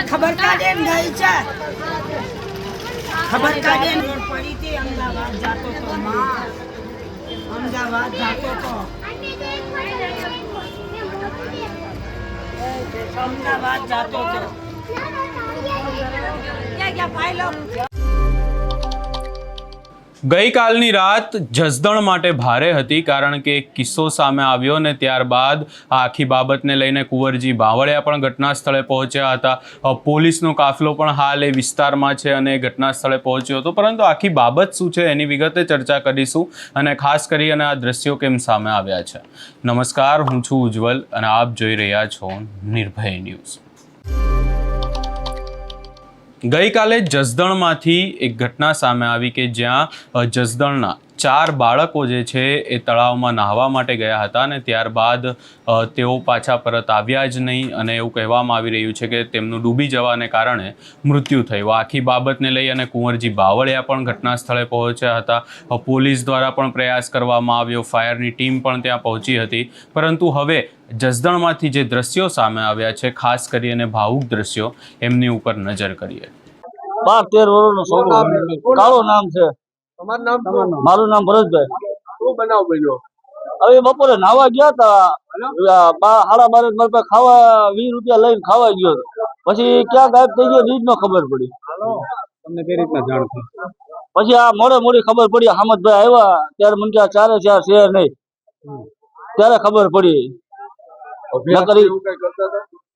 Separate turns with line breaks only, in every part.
ખબર કાઢે ગઈ છે ખબર કાઢે પડી હતી અમદાવાદ જાતો તો અમદાવાદ જાતો તો અમદાવાદ જાતો તો
ગઈકાલની રાત જસદણ માટે ભારે હતી કારણ કે એક કિસ્સો સામે આવ્યો અને ત્યારબાદ આ આખી બાબતને લઈને કુંવરજી બાવળિયા પણ ઘટના સ્થળે પહોંચ્યા હતા. પોલીસનો કાફલો પણ હાલ એ વિસ્તારમાં છે અને ઘટના સ્થળે પહોંચ્યો હતો. પરંતુ આખી બાબત શું છે એની વિગતે ચર્ચા કરીશું અને ખાસ કરી અને આ દ્રશ્યો કેમ સામે આવ્યા છે. નમસ્કાર, હું છું ઉજ્જવલ અને આપ જોઈ રહ્યા છો નિર્ભય ન્યૂઝ. ગઈકાલે જસદણમાંથી એક ઘટના સામે આવી કે જ્યાં જસદણના 4 બાળકો જે છે એ તળાવમાં નહાવા માટે ગયા હતા અને ત્યારબાદ તેઓ પાછા પરત આવ્યા જ નહીં અને એવું કહેવામાં આવી રહ્યું છે કે તેમનું ડૂબી જવાને કારણે મૃત્યુ થયું. આખી બાબતને લઈ અને કુંવરજી બાવળિયા પણ ઘટના સ્થળે પહોંચ્યા હતા. પોલીસ દ્વારા પણ પ્રયાસ કરવામાં આવ્યો, ફાયરની ટીમ પણ ત્યાં પહોંચી હતી. પરંતુ હવે જસદણમાંથી જે દ્રશ્યો સામે આવ્યા છે, ખાસ કરીને ભાવુક દ્રશ્યો, એમની ઉપર નજર કરીએ.
12-13 વર્ષનો છોકરો, કાળો નામ છે. મારું નામ ભરતભાઈ.
શું બનાવ બન્યો?
હવે બપોરે નાવા ગયા હતા, 12:30 મારા ખાવા 20 રૂપિયા લઈને ખાવા ગયો, પછી ક્યાં ગાયબ થઈ ગયો રીત નો ખબર પડી.
તમને કઈ રીતના જાણ થઈ?
પછી આ મોડી ખબર પડી. હામદભાઈ આવ્યા ત્યારે મને કે 4 શહેર નહીં, ત્યારે ખબર પડી.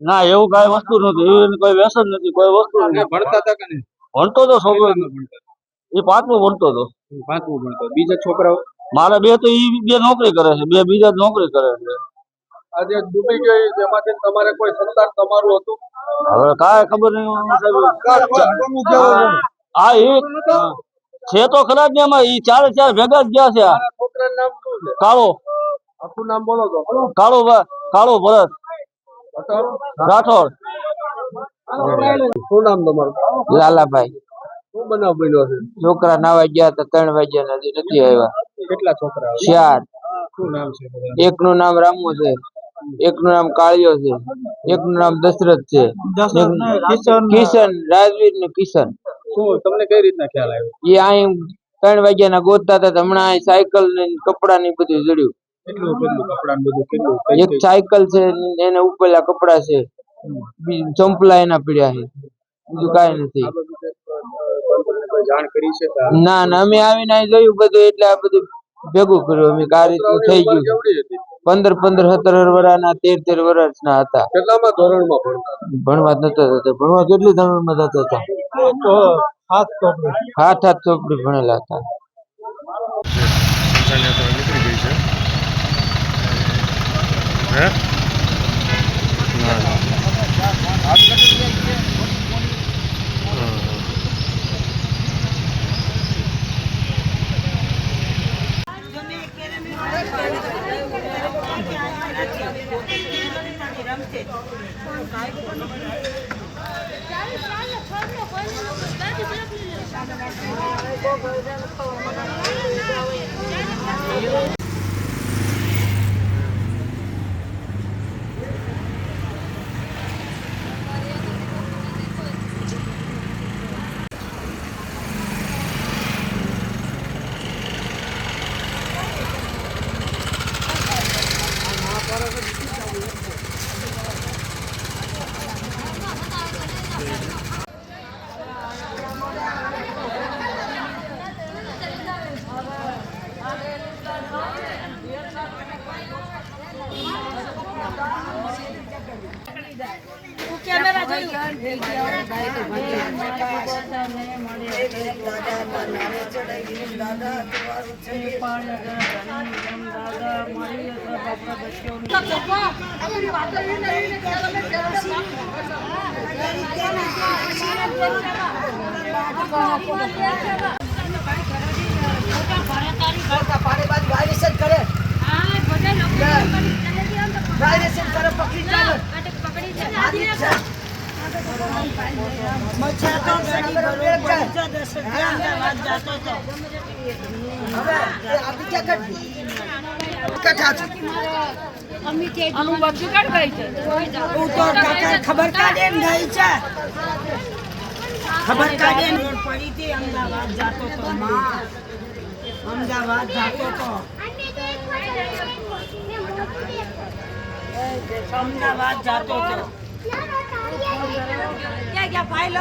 ના, એવું કઈ વસ્તુ નથી, કોઈ વ્યસન નથી, કોઈ વસ્તુ નથી.
ભણતા હતા કે નહીં?
ભણતો તો છોકરો, એ 5મું ભણતો હતો.
5મું ભણતો. બીજા છોકરાઓ?
મારા 2 તો ઈ 2 નોકરી કરે છે, 2 બીજા નોકરી કરે છે.
આજે ડૂબી ગઈ તેમાંથી તમારે કોઈ સંતાન તમારું હતું?
હવે કાંઈ ખબર નહીં. હા, એ છે તો ખરા જ ને, એમાં ઈ 4 ભેગા જ ગયા છે.
છોકરાનું નામ શું છે?
કાળો.
આખું નામ બોલો તો.
કાળો ભરત રાઠોડ.
શું નામ તમારું?
લાલાભાઈ.
શું બનાવ બન્યો છે?
છોકરા નાવા ગયા હતા, 3 વાગ્યા નથી આવ્યા.
કેટલા છોકરા?
4.
શું નામ છે?
એકનું નામ રામુ છે, એકનું નામ કાળિયો છે, એકનું નામ દશરથ છે, કિશન, રાજવીર ને કિશન.
શું તમને કઈ રીતના ખ્યાલ આવ્યો?
એ અહીં 3 વાગ્યાના ગોતતા હતા, હમણાં અહીં સાયકલ ને કપડા ને બધું જડ્યું.
કેટલું કપડા બધું કેટલું?
એક સાયકલ છે, એને ઉપરેલા કપડા છે, ચંપલા એના પીડ્યા છે, બીજું કાંઈ નથી.
જાણ કરી છે?
ના, અમે આવીને અહીં જોયું બધું, એટલે આ બધું ભેગું કર્યું. અમે આ રીતનું થઈ ગયું. 15, 17 વર્ષના, 13 વર્ષના હતા.
કેટલામાં ધોરણમાં ભણતા?
ભણવા નતા થતા. ભણવા કેટલી ધોરણમાં થતા હતા? 7 ચોપડી ભણેલા હતા.
બચાતો ગાડી બરોબર પડી છે 10 અમદાવાદ જાતો તો
આનું બધું કાઢ ગઈ છે
હું તો કાકા ખબર કાઢે ને ગઈ છે ખબર કાઢે ને રોડ પડી હતી અમદાવાદ જાતો તો અમદાવાદ જાતો તો અમદાવાદ જાતો તો क्या क्या फाइल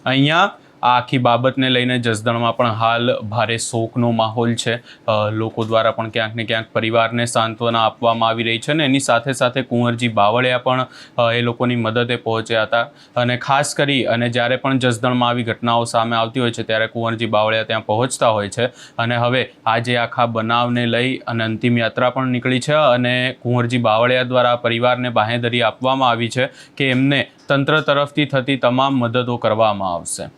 અહીંયા આ આખી બાબતને લઈને જસદણમાં પણ હાલ ભારે શોકનો માહોલ છે. લોકો દ્વારા પણ ક્યાંક ને ક્યાંક પરિવારને સાંત્વના આપવામાં આવી રહી છે ને એની સાથે સાથે કુંવરજી બાવળિયા પણ એ લોકોની મદદે પહોંચ્યા હતા અને ખાસ કરી અને જ્યારે પણ જસદણમાં આવી ઘટનાઓ સામે આવતી હોય છે ત્યારે કુંવરજી બાવળિયા ત્યાં પહોંચતા હોય છે અને હવે આજે આખા બનાવને લઈ અને અંતિમ યાત્રા પણ નીકળી છે અને કુંવરજી બાવળિયા દ્વારા પરિવારને બાંહેધરી આપવામાં આવી છે કે એમને તંત્ર તરફથી થતી તમામ મદદો કરવામાં આવશે.